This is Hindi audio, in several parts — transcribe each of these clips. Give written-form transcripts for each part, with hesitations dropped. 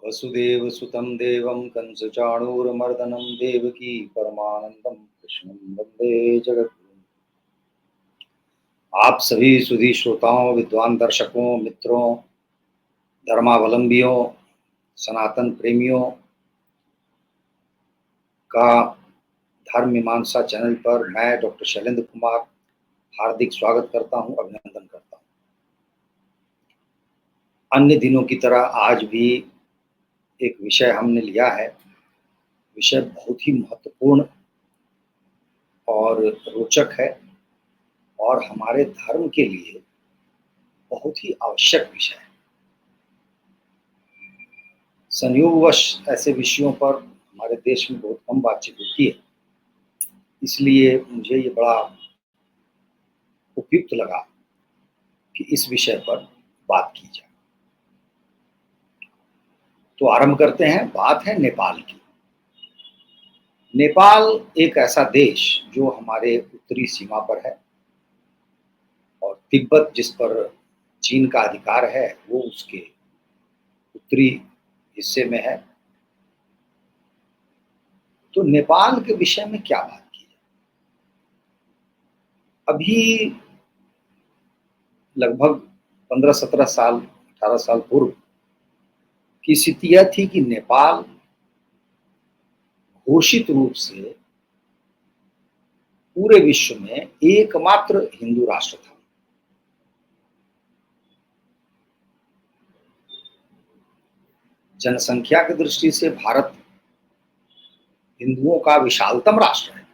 वसुदेव सुतं देवं कंसचाणूरमर्दनं देवकी परमानंदं कृष्णं वंदे जगद्गुरुम्। आप सभी सुधी श्रोताओं, विद्वान दर्शकों, मित्रों, धर्मावलंबियों, सनातन प्रेमियों का धर्म मीमांसा चैनल पर मैं डॉक्टर शैलेंद्र कुमार हार्दिक स्वागत करता हूं, अभिनंदन करता हूं। अन्य दिनों की तरह आज भी एक विषय हमने लिया है। विषय बहुत ही महत्वपूर्ण और रोचक है और हमारे धर्म के लिए बहुत ही आवश्यक विषय है। संयोगवश ऐसे विषयों पर हमारे देश में बहुत कम बातचीत होती है, इसलिए मुझे ये बड़ा उपयुक्त लगा कि इस विषय पर बात की जाए। तो आरंभ करते हैं। बात है नेपाल की। नेपाल एक ऐसा देश जो हमारे उत्तरी सीमा पर है और तिब्बत जिस पर चीन का अधिकार है वो उसके उत्तरी हिस्से में है। तो नेपाल के विषय में क्या बात की जाए? अभी लगभग 15-17 साल, 18 साल पूर्व की स्थिति यह थी कि नेपाल घोषित रूप से पूरे विश्व में एकमात्र हिंदू राष्ट्र था। जनसंख्या की दृष्टि से भारत हिंदुओं का विशालतम राष्ट्र है,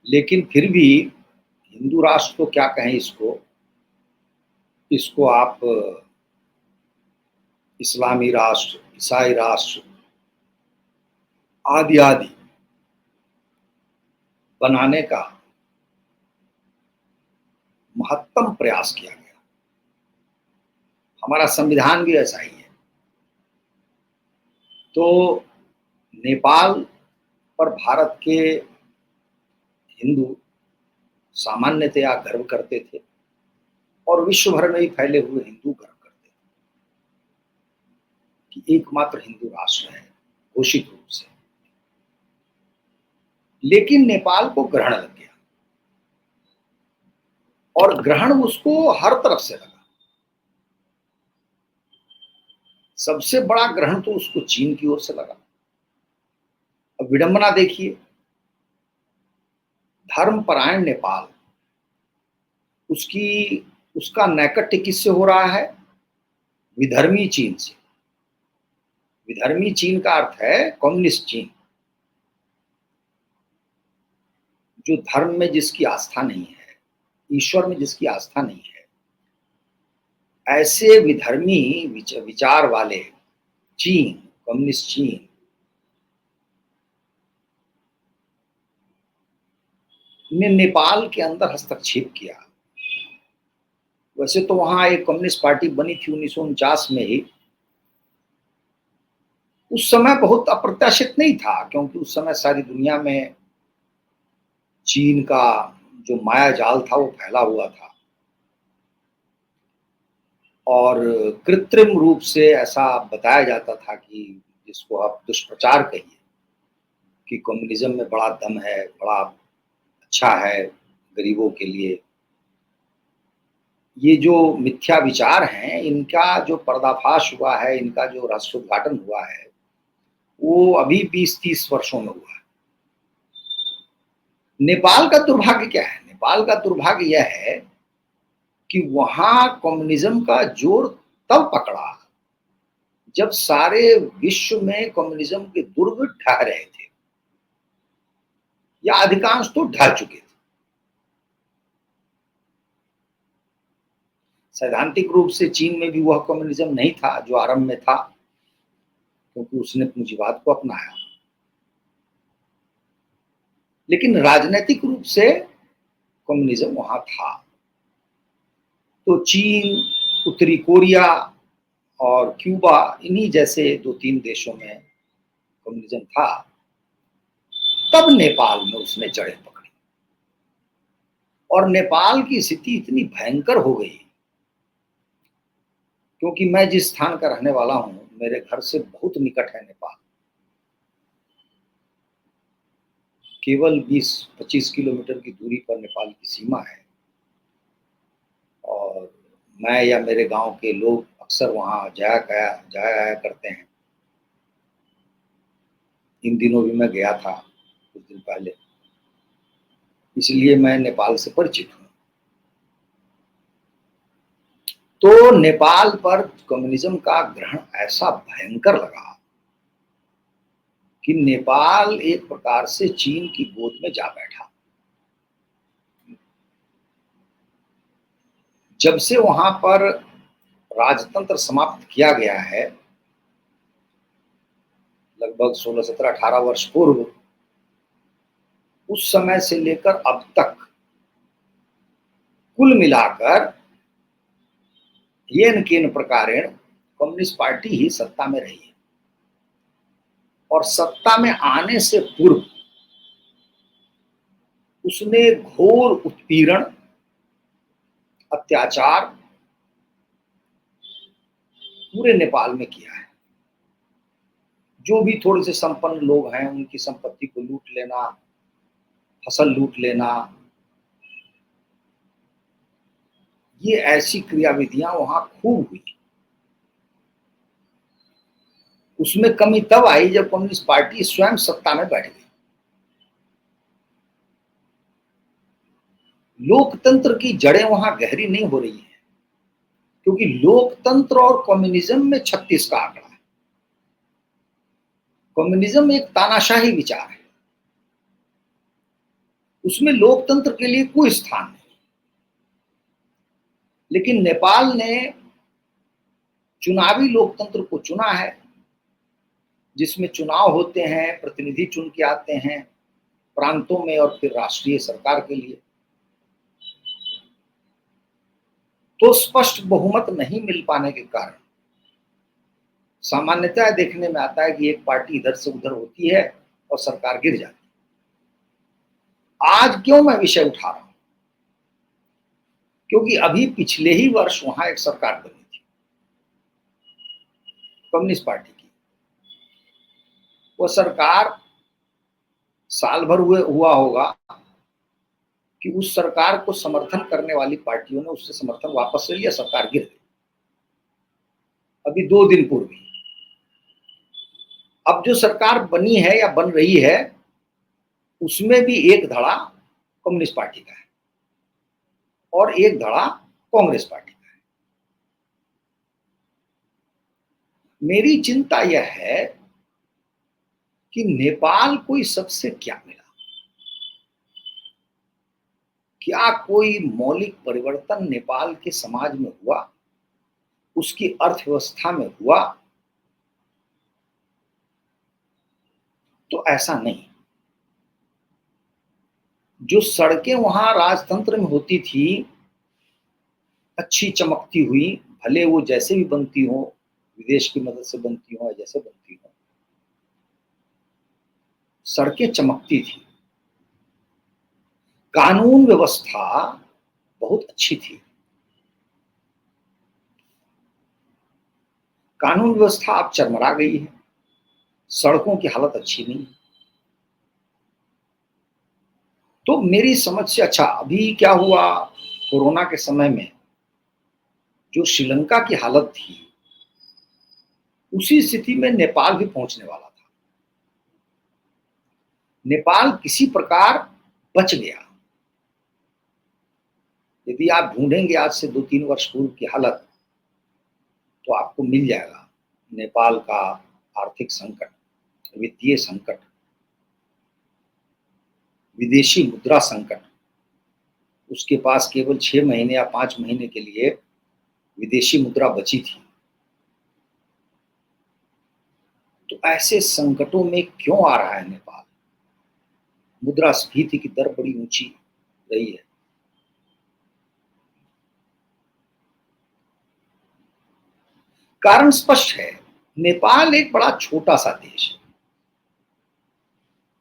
लेकिन फिर भी हिंदू राष्ट्र तो क्या कहें इसको इसको आप इस्लामी राष्ट्र, ईसाई राष्ट्र आदि आदि बनाने का महत्तम प्रयास किया गया। हमारा संविधान भी ऐसा ही है। तो नेपाल पर भारत के हिंदू सामान्यतया गर्व करते थे और विश्व भर में ही फैले हुए हिंदू गर्व करते थे कि एकमात्र हिंदू राष्ट्र है घोषित रूप से। लेकिन नेपाल को ग्रहण लग गया और ग्रहण उसको हर तरफ से लगा। सबसे बड़ा ग्रहण तो उसको चीन की ओर से लगा। अब विडंबना देखिए, धर्मपरायण नेपाल उसका नैकट्य किससे हो रहा है? विधर्मी चीन से। विधर्मी चीन का अर्थ है कम्युनिस्ट चीन, जो धर्म में जिसकी आस्था नहीं है, ईश्वर में जिसकी आस्था नहीं है, ऐसे विधर्मी विचार वाले चीन, कम्युनिस्ट चीन ने नेपाल के अंदर हस्तक्षेप किया। वैसे तो वहां एक कम्युनिस्ट पार्टी बनी थी 1949 में ही। उस समय बहुत अप्रत्याशित नहीं था, क्योंकि उस समय सारी दुनिया में चीन का जो माया जाल था वो फैला हुआ था और कृत्रिम रूप से ऐसा बताया जाता था कि जिसको आप दुष्प्रचार कहिए कि कम्युनिज्म में बड़ा दम है, बड़ा अच्छा है गरीबों के लिए। ये जो मिथ्या विचार हैं, इनका जो पर्दाफाश हुआ है, इनका जो रहस्योद्घाटन हुआ है, वो अभी 20-30 वर्षों में हुआ है। नेपाल का दुर्भाग्य क्या है? नेपाल का दुर्भाग्य यह है कि वहां कम्युनिज्म का जोर तब पकड़ा जब सारे विश्व में कम्युनिज्म के दुर्ग ढह रहे थे या अधिकांश तो ढह चुके थे। सैद्धांतिक रूप से चीन में भी वह कम्युनिज्म नहीं था जो आरंभ में था, क्योंकि उसने पूंजीवाद को अपनाया। लेकिन राजनीतिक रूप से कम्युनिज्म वहां था। तो चीन, उत्तरी कोरिया और क्यूबा, इन्हीं जैसे 2-3 देशों में कम्युनिज्म था। तब नेपाल में उसने जड़ें पकड़ी और नेपाल की स्थिति इतनी भयंकर हो गई क्योंकि मैं जिस स्थान का रहने वाला हूं, मेरे घर से बहुत निकट है नेपाल। केवल 20-25 किलोमीटर की दूरी पर नेपाल की सीमा है और मैं या मेरे गांव के लोग अक्सर वहां जाया आया करते हैं। इन दिनों भी मैं गया था कुछ दिन पहले, इसलिए मैं नेपाल से परिचित हूँ। तो नेपाल पर कम्युनिज्म का ग्रहण ऐसा भयंकर लगा कि नेपाल एक प्रकार से चीन की गोद में जा बैठा। जब से वहां पर राजतंत्र समाप्त किया गया है, लगभग 16, 17, 18 वर्ष पूर्व, उस समय से लेकर अब तक कुल मिलाकर येन केन प्रकारेण कम्युनिस्ट पार्टी ही सत्ता में रही है। और सत्ता में आने से पूर्व उसने घोर उत्पीड़न, अत्याचार पूरे नेपाल में किया है। जो भी थोड़े से संपन्न लोग हैं, उनकी संपत्ति को लूट लेना, फसल लूट लेना, ये ऐसी क्रियाविधियां वहां खूब हुई। उसमें कमी तब आई जब कम्युनिस्ट पार्टी स्वयं सत्ता में बैठ गई। लोकतंत्र की जड़ें वहां गहरी नहीं हो रही है, क्योंकि लोकतंत्र और कम्युनिज्म में 36 का आंकड़ा है। कम्युनिज्म एक तानाशाही विचार है, उसमें लोकतंत्र के लिए कोई स्थान नहीं। लेकिन नेपाल ने चुनावी लोकतंत्र को चुना है, जिसमें चुनाव होते हैं, प्रतिनिधि चुन के आते हैं प्रांतों में और फिर राष्ट्रीय सरकार के लिए। तो स्पष्ट बहुमत नहीं मिल पाने के कारण सामान्यतः देखने में आता है कि एक पार्टी इधर से उधर होती है और सरकार गिर जाती है। आज क्यों मैं विषय उठा रहा हूं? क्योंकि अभी पिछले ही वर्ष वहां एक सरकार बनी थी कम्युनिस्ट पार्टी की। वो सरकार साल भर हुआ होगा कि उस सरकार को समर्थन करने वाली पार्टियों ने उससे समर्थन वापस ले लिया, सरकार गिर गई अभी 2 दिन पूर्व ही। अब जो सरकार बनी है या बन रही है, उसमें भी एक धड़ा कम्युनिस्ट पार्टी का है और एक धड़ा कांग्रेस पार्टी का है। मेरी चिंता यह है कि नेपाल को इस सबसे क्या मिला? क्या कोई मौलिक परिवर्तन नेपाल के समाज में हुआ, उसकी अर्थव्यवस्था में हुआ? तो ऐसा नहीं। जो सड़कें वहां राजतंत्र में होती थी, अच्छी चमकती हुई, भले वो जैसे भी बनती हो, विदेश की मदद से बनती हो या जैसे बनती हो, सड़कें चमकती थी। कानून व्यवस्था बहुत अच्छी थी। कानून व्यवस्था अब चरमरा गई है, सड़कों की हालत अच्छी नहीं। तो मेरी समझ से, अच्छा अभी क्या हुआ, कोरोना के समय में जो श्रीलंका की हालत थी, उसी स्थिति में नेपाल भी पहुंचने वाला था। नेपाल किसी प्रकार बच गया। यदि आप ढूंढेंगे आज से 2-3 वर्ष पूर्व की हालत, तो आपको मिल जाएगा नेपाल का आर्थिक संकट, वित्तीय संकट, विदेशी मुद्रा संकट। उसके पास केवल 6 महीने या 5 महीने के लिए विदेशी मुद्रा बची थी। तो ऐसे संकटों में क्यों आ रहा है नेपाल? मुद्रास्फीति की दर बड़ी ऊंची रही है। कारण स्पष्ट है, नेपाल एक बड़ा छोटा सा देश है।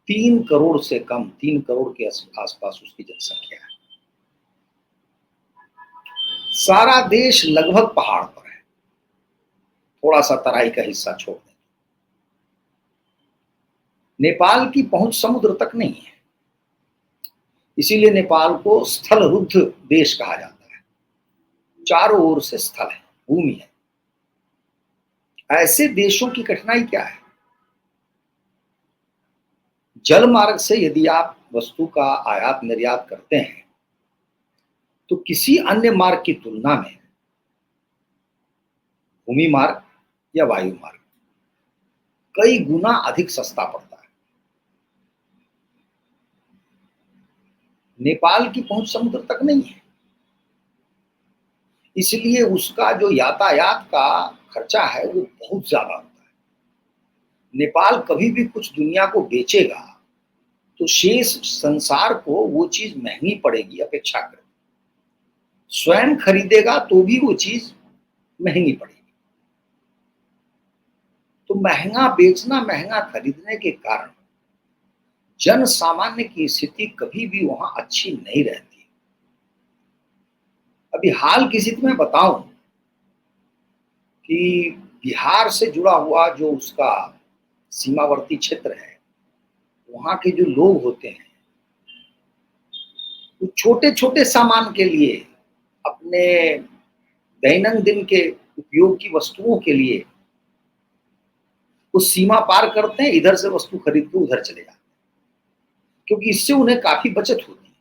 3 करोड़ से कम, 3 करोड़ के आसपास उसकी जनसंख्या है। सारा देश लगभग पहाड़ पर है। थोड़ा सा तराई का हिस्सा छोड़ दें। नेपाल की पहुंच समुद्र तक नहीं है, इसीलिए नेपाल को स्थलरुद्ध देश कहा जाता है। चारों ओर से स्थल है, भूमि है। ऐसे देशों की कठिनाई क्या है? जल मार्ग से यदि आप वस्तु का आयात निर्यात करते हैं तो किसी अन्य मार्ग की तुलना में भूमि मार्ग या वायु मार्ग कई गुना अधिक सस्ता पड़ता है। नेपाल की पहुंच समुद्र तक नहीं है, इसलिए उसका जो यातायात का खर्चा है वो बहुत ज्यादा होता है। नेपाल कभी भी कुछ दुनिया को बेचेगा तो शेष संसार को वो चीज महंगी पड़ेगी अपेक्षाकृत। स्वयं खरीदेगा तो भी वो चीज महंगी पड़ेगी। तो महंगा बेचना, महंगा खरीदने के कारण जन सामान्य की स्थिति कभी भी वहां अच्छी नहीं रहती। अभी हाल की स्थिति में बताऊं कि बिहार से जुड़ा हुआ जो उसका सीमावर्ती क्षेत्र है, वहां के जो लोग होते हैं वो छोटे छोटे सामान के लिए, अपने दैनंदिन के उपयोग की वस्तुओं के लिए वो सीमा पार करते हैं, इधर से वस्तु खरीद के उधर चले जाते हैं, क्योंकि इससे उन्हें काफी बचत होती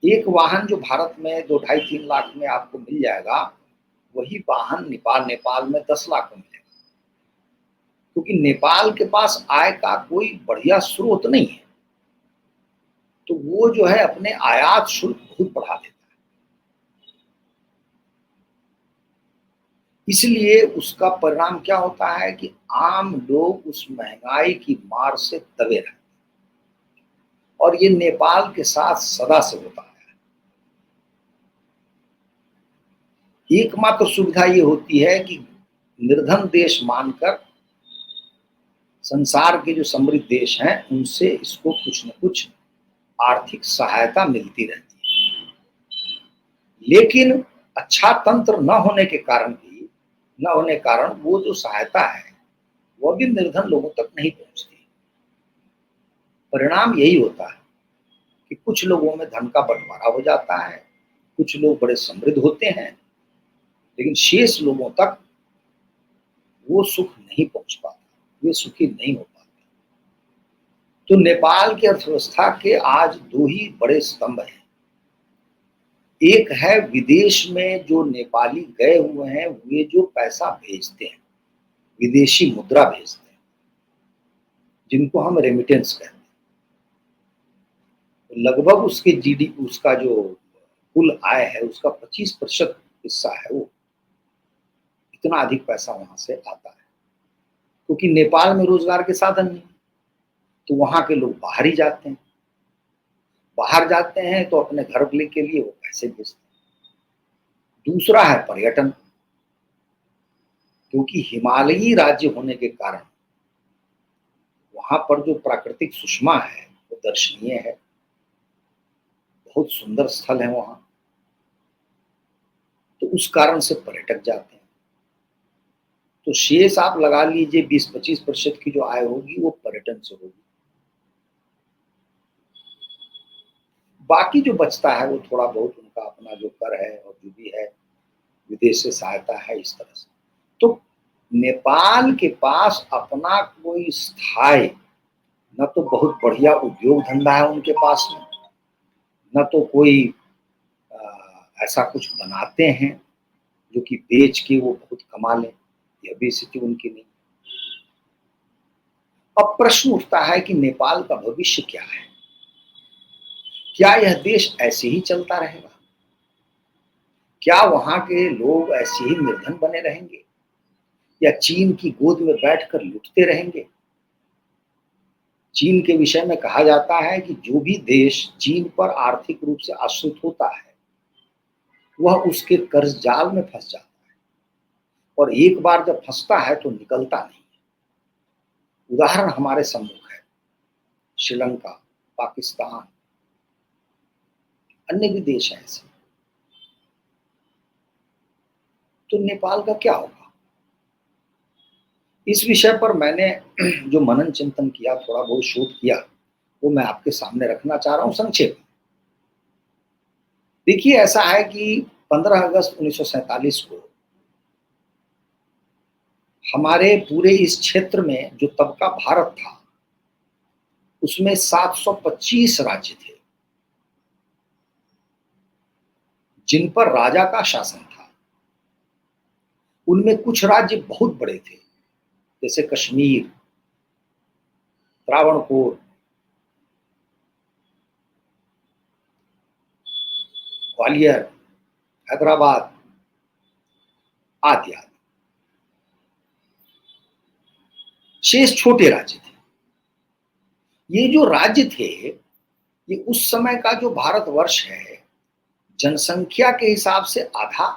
है। एक वाहन जो भारत में 2-2.5-3 लाख में आपको मिल जाएगा, वही वाहन नेपाल में 10 लाख में मिलेगा, क्योंकि नेपाल के पास आय का कोई बढ़िया स्रोत नहीं है। तो वो जो है अपने आयात शुल्क बहुत बढ़ा देता है, इसलिए उसका परिणाम क्या होता है कि आम लोग उस महंगाई की मार से दबे रहते हैं। और ये नेपाल के साथ सदा से होता है। एकमात्र सुविधा ये होती है कि निर्धन देश मानकर संसार के जो समृद्ध देश हैं उनसे इसको कुछ न कुछ आर्थिक सहायता मिलती रहती है। लेकिन अच्छा तंत्र न होने के कारण वो जो सहायता है वह भी निर्धन लोगों तक नहीं पहुंचती। परिणाम यही होता है कि कुछ लोगों में धन का बंटवारा हो जाता है, कुछ लोग बड़े समृद्ध होते हैं, लेकिन शेष लोगों तक वो सुख नहीं पहुंच पाता, वे सुखी नहीं हो पाते। तो नेपाल की अर्थव्यवस्था के आज दो ही बड़े स्तंभ हैं। एक है विदेश में जो नेपाली गए हुए हैं वे जो पैसा भेजते हैं, विदेशी मुद्रा भेजते हैं, जिनको हम रेमिटेंस कहते हैं। लगभग उसके जीडीपी, उसका जो कुल आय है उसका 25% हिस्सा है वो। इतना अधिक पैसा वहां से आता है, क्योंकि नेपाल में रोजगार के साधन नहीं, तो वहां के लोग बाहर ही जाते हैं। बाहर जाते हैं तो अपने घर के लिए वो पैसे भेजते हैं। दूसरा है पर्यटन, क्योंकि हिमालयी राज्य होने के कारण वहां पर जो प्राकृतिक सुषमा है वो दर्शनीय है, बहुत सुंदर स्थल है वहां। तो उस कारण से पर्यटक जाते हैं। तो शेष आप लगा लीजिए 20-25% की जो आय होगी वो पर्यटन से होगी। बाकी जो बचता है वो थोड़ा बहुत उनका अपना जो कर है और जो भी है विदेश से सहायता है, इस तरह से। तो नेपाल के पास अपना कोई स्थायी न तो बहुत बढ़िया उद्योग धंधा है उनके पास में, न तो कोई ऐसा कुछ बनाते हैं जो कि बेच के वो बहुत कमा लें, यह भी स्थिति उनकी नहीं। अब प्रश्न उठता है कि नेपाल का भविष्य क्या है? क्या यह देश ऐसे ही चलता रहेगा? क्या वहां के लोग ऐसे ही निर्धन बने रहेंगे या चीन की गोद में बैठकर लुटते रहेंगे? चीन के विषय में कहा जाता है कि जो भी देश चीन पर आर्थिक रूप से आश्रित होता है वह उसके कर्ज जाल में फंस जाता है, और एक बार जब फंसता है तो निकलता नहीं। उदाहरण हमारे सम्मुख है, श्रीलंका, पाकिस्तान, अन्य भी देश हैं ऐसे। तो नेपाल का क्या होगा? इस विषय पर मैंने जो मनन चिंतन किया, थोड़ा बहुत शोध किया, वो मैं आपके सामने रखना चाह रहा हूँ संक्षेप में। देखिए, ऐसा है कि 15 अगस्त 1947 को हमारे पूरे इस क्षेत्र में जो तब का भारत था, उसमें 725 राज्य थे, जिन पर राजा का शासन था। उनमें कुछ राज्य बहुत बड़े थे, जैसे कश्मीर, त्रावणकोर, ग्वालियर, हैदराबाद आदि आदि। शेष छोटे राज्य थे। ये जो राज्य थे, ये उस समय का जो भारतवर्ष है, जनसंख्या के हिसाब से आधा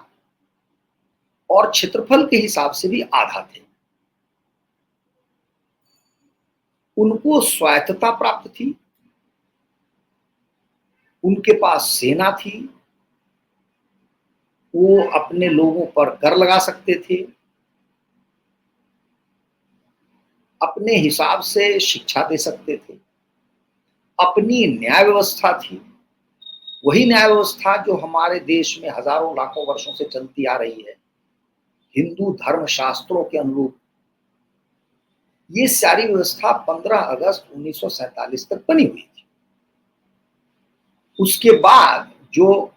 और क्षेत्रफल के हिसाब से भी आधा थे। उनको स्वायत्तता प्राप्त थी, उनके पास सेना थी, वो अपने लोगों पर कर लगा सकते थे, अपने हिसाब से शिक्षा दे सकते थे, अपनी न्याय व्यवस्था थी, वही न्याय व्यवस्था जो हमारे देश में हजारों लाखों वर्षों से चलती आ रही है, हिंदू धर्म शास्त्रों के अनुरूप। ये सारी व्यवस्था 15 अगस्त 1947 तक बनी हुई थी। उसके बाद जो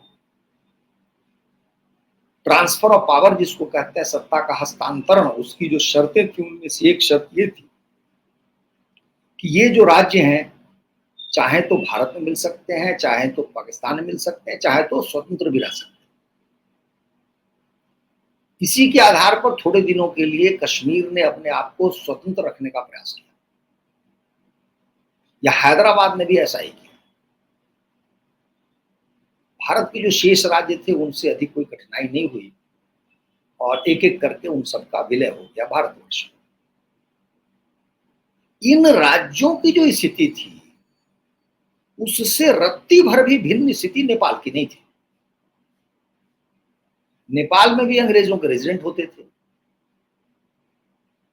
ट्रांसफर ऑफ पावर जिसको कहते हैं, सत्ता का हस्तांतरण, उसकी जो शर्तें थी, उनमें से एक शर्त ये थी कि ये जो राज्य हैं, चाहे तो भारत में मिल सकते हैं, चाहे तो पाकिस्तान में मिल सकते हैं, चाहे तो स्वतंत्र भी रह सकते हैं। इसी के आधार पर थोड़े दिनों के लिए कश्मीर ने अपने आप को स्वतंत्र रखने का प्रयास किया, या हैदराबाद ने भी ऐसा ही किया। भारत के जो शेष राज्य थे, उनसे अधिक कोई कठिनाई नहीं हुई और एक एक करके उन सबका विलय हो गया भारतवर्ष। इन राज्यों की जो स्थिति थी, उससे रत्ती भर भी भिन्न स्थिति नेपाल की नहीं थी। नेपाल में भी अंग्रेजों के रेजिडेंट होते थे,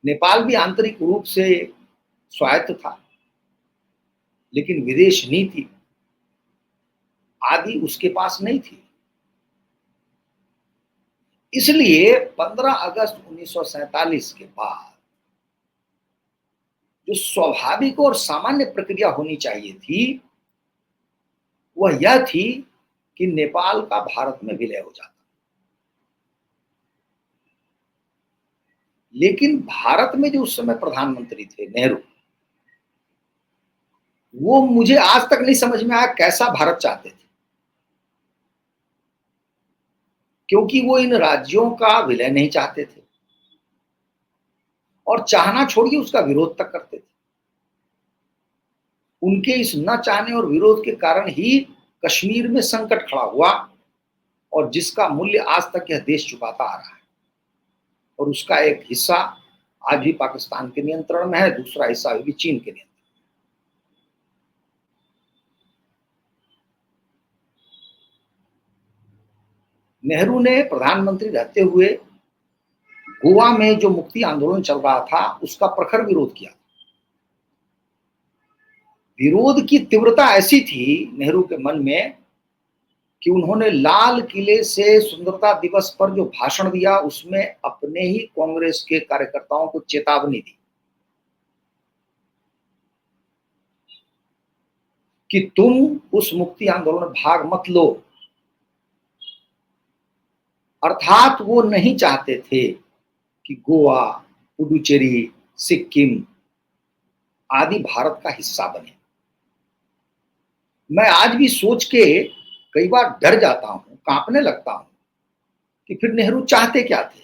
नेपाल भी आंतरिक रूप से स्वायत्त था, लेकिन विदेश नीति आदि उसके पास नहीं थी। इसलिए 15 अगस्त 1947 के बाद जो स्वाभाविक और सामान्य प्रक्रिया होनी चाहिए थी, वह यह थी कि नेपाल का भारत में विलय हो जाता। लेकिन भारत में जो उस समय प्रधानमंत्री थे नेहरू, वो मुझे आज तक नहीं समझ में आया कैसा भारत चाहते थे, क्योंकि वो इन राज्यों का विलय नहीं चाहते थे और चाहना छोड़िए उसका विरोध तक करते थे। उनके इस न चाहने और विरोध के कारण ही कश्मीर में संकट खड़ा हुआ, और जिसका मूल्य आज तक यह देश चुकाता आ रहा है। और उसका एक हिस्सा आज भी पाकिस्तान के नियंत्रण में है, दूसरा हिस्सा अभी भी चीन के नियंत्रण। नेहरू ने प्रधानमंत्री रहते हुए गोवा में जो मुक्ति आंदोलन चल रहा था, उसका प्रखर विरोध किया। विरोध की तीव्रता ऐसी थी नेहरू के मन में कि उन्होंने लाल किले से स्वतंत्रता दिवस पर जो भाषण दिया, उसमें अपने ही कांग्रेस के कार्यकर्ताओं को चेतावनी दी कि तुम उस मुक्ति आंदोलन में भाग मत लो। अर्थात वो नहीं चाहते थे कि गोवा, पुडुचेरी, सिक्किम आदि भारत का हिस्सा बने। मैं आज भी सोच के कई बार डर जाता हूं, कांपने लगता हूं कि फिर नेहरू चाहते क्या थे।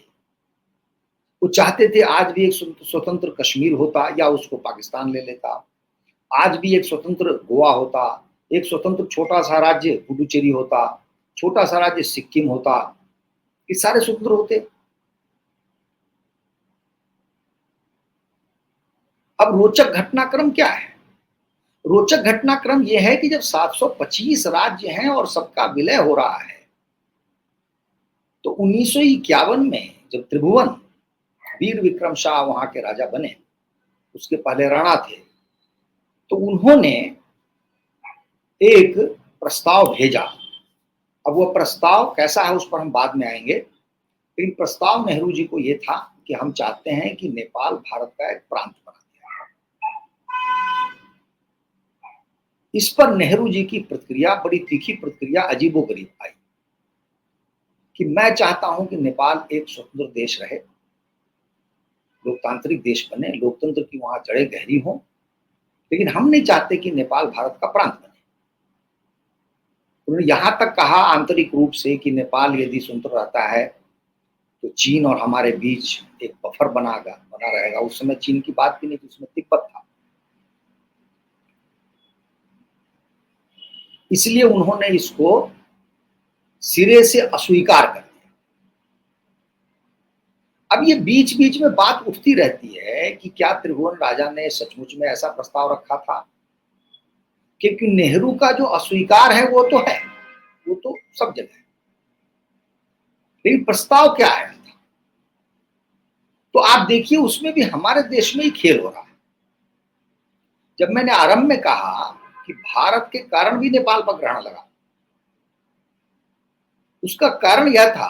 वो चाहते थे आज भी एक स्वतंत्र कश्मीर होता, या उसको पाकिस्तान ले लेता। आज भी एक स्वतंत्र गोवा होता, एक स्वतंत्र छोटा सा राज्य पुडुचेरी होता, छोटा सा राज्य सिक्किम होता, ये सारे स्वतंत्र होते। अब रोचक घटनाक्रम क्या है? रोचक घटनाक्रम यह है कि जब 725 राज्य हैं और सबका विलय हो रहा है, तो 1951 में जब त्रिभुवन वीर विक्रम शाह वहां के राजा बने, उसके पहले राणा थे, तो उन्होंने एक प्रस्ताव भेजा। अब वो प्रस्ताव कैसा है उस पर हम बाद में आएंगे, लेकिन प्रस्ताव नेहरू जी को ये था कि हम चाहते हैं कि नेपाल भारत का एक प्रांत बना दिया। इस पर नेहरू जी की प्रतिक्रिया, बड़ी तीखी प्रतिक्रिया, अजीबोगरीब आई कि मैं चाहता हूं कि नेपाल एक स्वतंत्र देश रहे, लोकतांत्रिक देश बने, लोकतंत्र की वहां जड़ें गहरी हों, लेकिन हम नहीं चाहते कि नेपाल भारत का प्रांत बने। उन्होंने यहां तक कहा आंतरिक रूप से कि नेपाल यदि स्वतंत्र रहता है तो चीन और हमारे बीच एक बफर बना रहेगा। उस समय चीन की बात भी नहीं थी, उसमें तिब्बत था। इसलिए उन्होंने इसको सिरे से अस्वीकार कर दिया। अब ये बीच बीच में बात उठती रहती है कि क्या त्रिभुवन राजा ने सचमुच में ऐसा प्रस्ताव रखा था, क्योंकि नेहरू का जो अस्वीकार है वो तो है, वो तो सब जगह है, लेकिन प्रस्ताव क्या है? तो आप देखिए उसमें भी हमारे देश में ही खेल हो रहा है। जब मैंने आरंभ में कहा कि भारत के कारण भी नेपाल पर ग्रहण लगा, उसका कारण यह था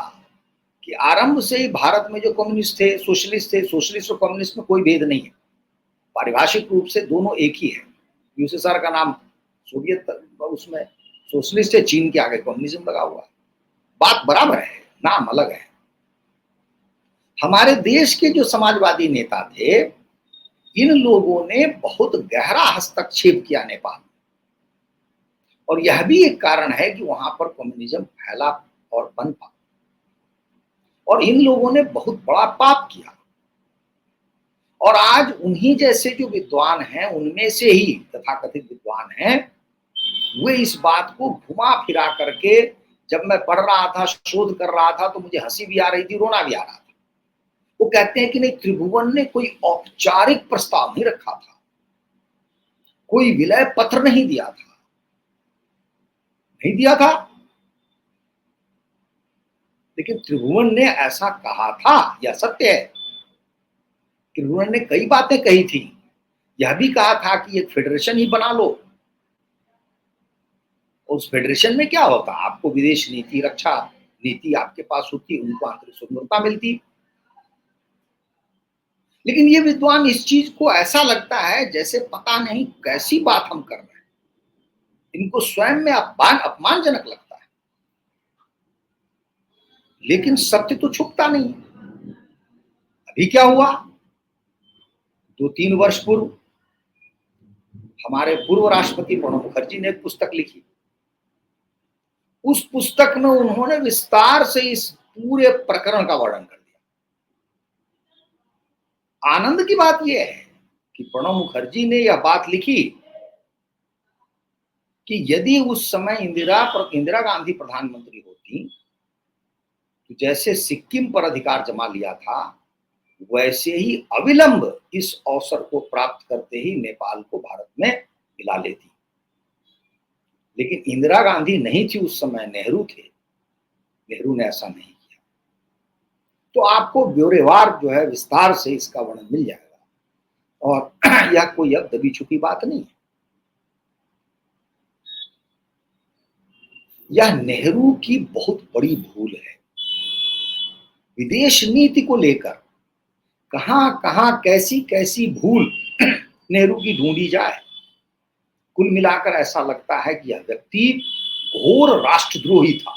कि आरंभ से ही भारत में जो कम्युनिस्ट थे, सोशलिस्ट और कम्युनिस्ट में कोई भेद नहीं है। पारिभाषिक रूप से दोनों एक ही है। यूएसएसआर का नाम सोवियत, उसमें सोशलिस्ट है, चीन के आगे कम्युनिज्म लगा हुआ है। बात बराबर है, नाम अलग है। हमारे देश के जो समाजवादी नेता थे, इन लोगों ने बहुत गहरा हस्तक्षेप किया नेपाल में, और यह भी एक कारण है कि वहां पर कम्युनिज्म फैला और पनपा। और इन लोगों ने बहुत बड़ा पाप किया, और आज उन्हीं जैसे जो विद्वान हैं, उनमें से ही तथाकथित विद्वान हैं, वे इस बात को घुमा फिरा करके, जब मैं पढ़ रहा था, शोध कर रहा था, तो मुझे हंसी भी आ रही थी, रोना भी आ रहा था। वो कहते हैं कि नहीं, त्रिभुवन ने कोई औपचारिक प्रस्ताव नहीं रखा था, कोई विलय पत्र नहीं दिया था, नहीं दिया था, लेकिन त्रिभुवन ने ऐसा कहा था, यह सत्य है। त्रिभुवन ने कई बातें कही थी, यह भी कहा था कि एक फेडरेशन ही बना लो। उस फेडरेशन में क्या होता, आपको विदेश नीति, रक्षा नीति आपके पास होती, उनको आंतरिक स्वतंत्रता मिलती। लेकिन ये विद्वान इस चीज को ऐसा लगता है जैसे पता नहीं कैसी बात हम कर रहे हैं, इनको स्वयं में अपमानजनक लगता है। लेकिन सत्य तो छुपता नहीं। अभी क्या हुआ, 2-3 वर्ष पूर्व हमारे पूर्व राष्ट्रपति प्रणब मुखर्जी ने एक पुस्तक लिखी। उस पुस्तक में उन्होंने विस्तार से इस पूरे प्रकरण का वर्णन कर दिया। आनंद की बात यह है कि प्रणब मुखर्जी ने यह बात लिखी कि यदि उस समय इंदिरा गांधी प्रधानमंत्री होती, तो जैसे सिक्किम पर अधिकार जमा लिया था, वैसे ही अविलंब इस अवसर को प्राप्त करते ही नेपाल को भारत में मिला लेती। लेकिन इंदिरा गांधी नहीं थी उस समय, नेहरू थे, नेहरू ने ऐसा नहीं किया। तो आपको ब्यौरेवार जो है विस्तार से इसका वर्णन मिल जाएगा, और यह कोई अब दबी छुपी बात नहीं है। यह नेहरू की बहुत बड़ी भूल है। विदेश नीति को लेकर कहां कहां कैसी कैसी भूल नेहरू की ढूंढी जाए। कुल मिलाकर ऐसा लगता है कि यह व्यक्ति घोर राष्ट्रद्रोही था।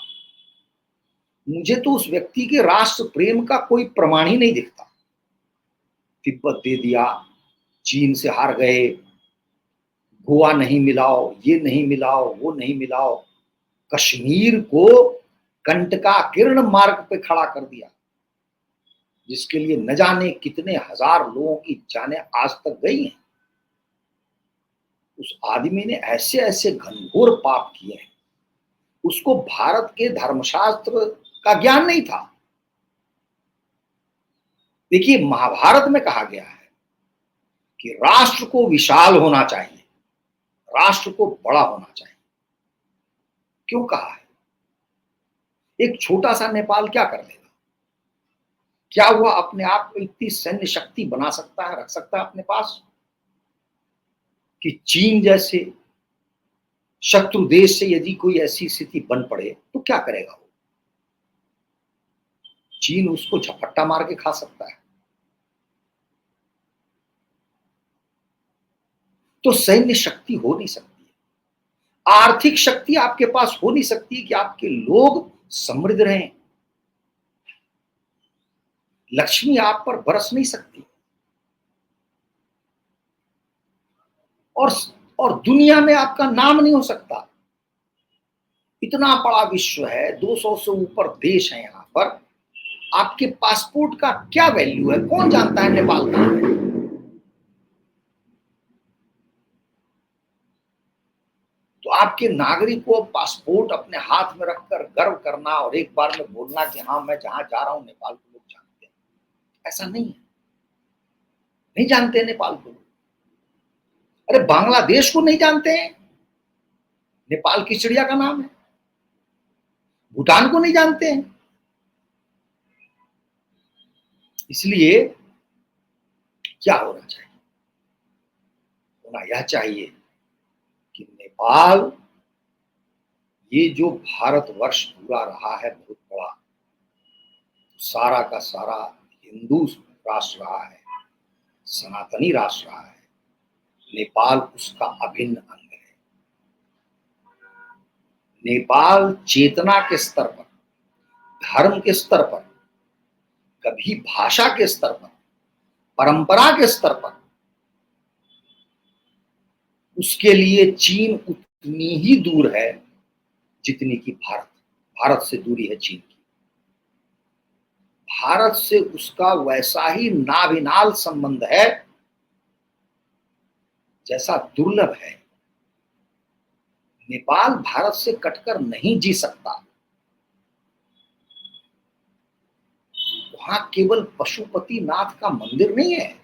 मुझे तो उस व्यक्ति के राष्ट्र प्रेम का कोई प्रमाण ही नहीं दिखता। तिब्बत दे दिया, चीन से हार गए, गोवा नहीं मिलाओ, ये नहीं मिलाओ, वो नहीं मिलाओ, कश्मीर को कंटकाकीर्ण मार्ग पे खड़ा कर दिया, जिसके लिए न जाने कितने हजार लोगों की जानें आज तक गई हैं। उस आदमी ने ऐसे ऐसे घनघोर पाप किए हैं, उसको भारत के धर्मशास्त्र का ज्ञान नहीं था। देखिए, महाभारत में कहा गया है कि राष्ट्र को विशाल होना चाहिए, राष्ट्र को बड़ा होना चाहिए। क्यों कहा है? एक छोटा सा नेपाल क्या कर लेगा? क्या वह अपने आप को इतनी सैन्य शक्ति बना सकता है, रख सकता है अपने पास कि चीन जैसे शत्रु देश से यदि कोई ऐसी स्थिति बन पड़े तो क्या करेगा वो? चीन उसको झपट्टा मार के खा सकता है। तो सैन्य शक्ति हो नहीं सकती है, आर्थिक शक्ति आपके पास हो नहीं सकती कि आपके लोग समृद्ध रहें, लक्ष्मी आप पर बरस नहीं सकती। और और दुनिया में आपका नाम नहीं हो सकता। इतना बड़ा विश्व है, 200 से ऊपर देश हैं यहां पर, आपके पासपोर्ट का क्या वैल्यू है? कौन जानता है नेपाल कहां है? तो आपके नागरिक को पासपोर्ट अपने हाथ में रखकर गर्व करना और एक बार में बोलना कि हाँ मैं जहां जा रहा हूं नेपाल को लोग जानते हैं, ऐसा नहीं है। नहीं जानते नेपाल को। अरे बांग्लादेश को नहीं जानते हैं, नेपाल की चिड़िया का नाम है। भूटान को नहीं जानते हैं। इसलिए क्या होना चाहिए? होना यह चाहिए कि नेपाल, ये जो भारतवर्ष पूरा रहा है बहुत बड़ा, सारा का सारा हिंदू राष्ट्र रहा है, सनातनी राष्ट्र रहा है, नेपाल उसका अभिन्न अंग है। नेपाल चेतना के स्तर पर, धर्म के स्तर पर, कभी भाषा के स्तर पर, परंपरा के स्तर पर उसके लिए चीन उतनी ही दूर है जितनी कि भारत से दूरी है चीन की। भारत से उसका वैसा ही नाभिनाल संबंध है जैसा दुर्लभ है। नेपाल भारत से कटकर नहीं जी सकता। वहां केवल पशुपति नाथ का मंदिर नहीं है,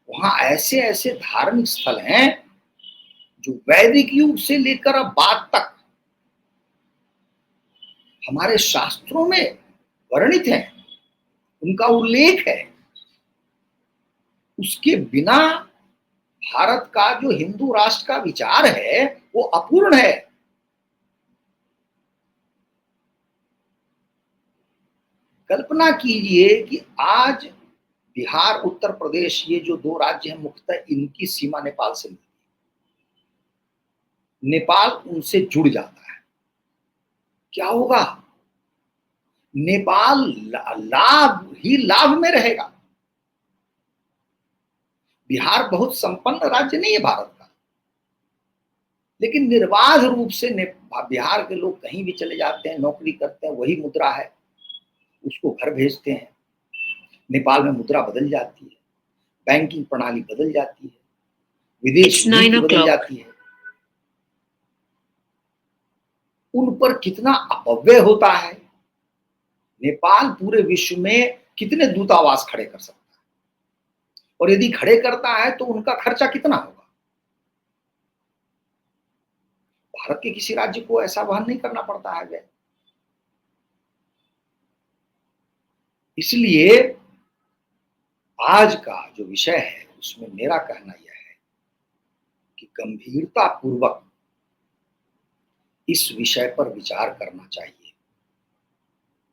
वहां ऐसे ऐसे धार्मिक स्थल हैं जो वैदिक युग से लेकर अब बाद तक हमारे शास्त्रों में वर्णित हैं, उनका उल्लेख है। उसके बिना भारत का जो हिंदू राष्ट्र का विचार है वो अपूर्ण है। कल्पना कीजिए कि आज बिहार, उत्तर प्रदेश, ये जो दो राज्य हैं मुख्यतः, इनकी सीमा नेपाल से मिलती है। नेपाल उनसे जुड़ जाता है, क्या होगा? नेपाल लाभ ही लाभ में रहेगा। बिहार बहुत संपन्न राज्य नहीं है भारत का, लेकिन निर्बाध रूप से बिहार के लोग कहीं भी चले जाते हैं, नौकरी करते हैं, वही मुद्रा है, उसको घर भेजते हैं। नेपाल में मुद्रा बदल जाती है, बैंकिंग प्रणाली बदल जाती है, विदेश नीति बदल जाती है। उन पर कितना अपव्यय होता है। नेपाल पूरे विश्व में कितने दूतावास खड़े कर सकता है, और यदि खड़े करता है तो उनका खर्चा कितना होगा? भारत के किसी राज्य को ऐसा वहन नहीं करना पड़ता है व्यय। इसलिए आज का जो विषय है उसमें मेरा कहना यह है कि गंभीरता पूर्वक इस विषय पर विचार करना चाहिए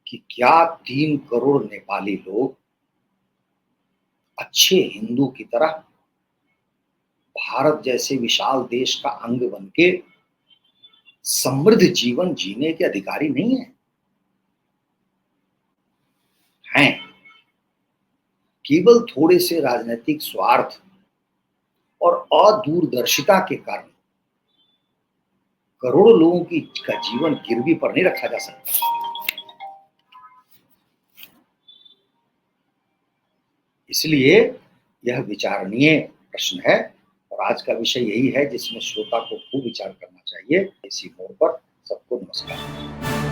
कि क्या 3 करोड़ नेपाली लोग अच्छे हिंदू की तरह भारत जैसे विशाल देश का अंग बनके समृद्ध जीवन जीने के अधिकारी नहीं है? हैं। केवल थोड़े से राजनीतिक स्वार्थ और अदूरदर्शिता के कारण करोड़ों लोगों का जीवन गिरवी पर नहीं रखा जा सकता। इसलिए यह विचारणीय प्रश्न है और आज का विषय यही है जिसमें श्रोता को खूब विचार करना चाहिए। इसी मोड़ पर सबको नमस्कार।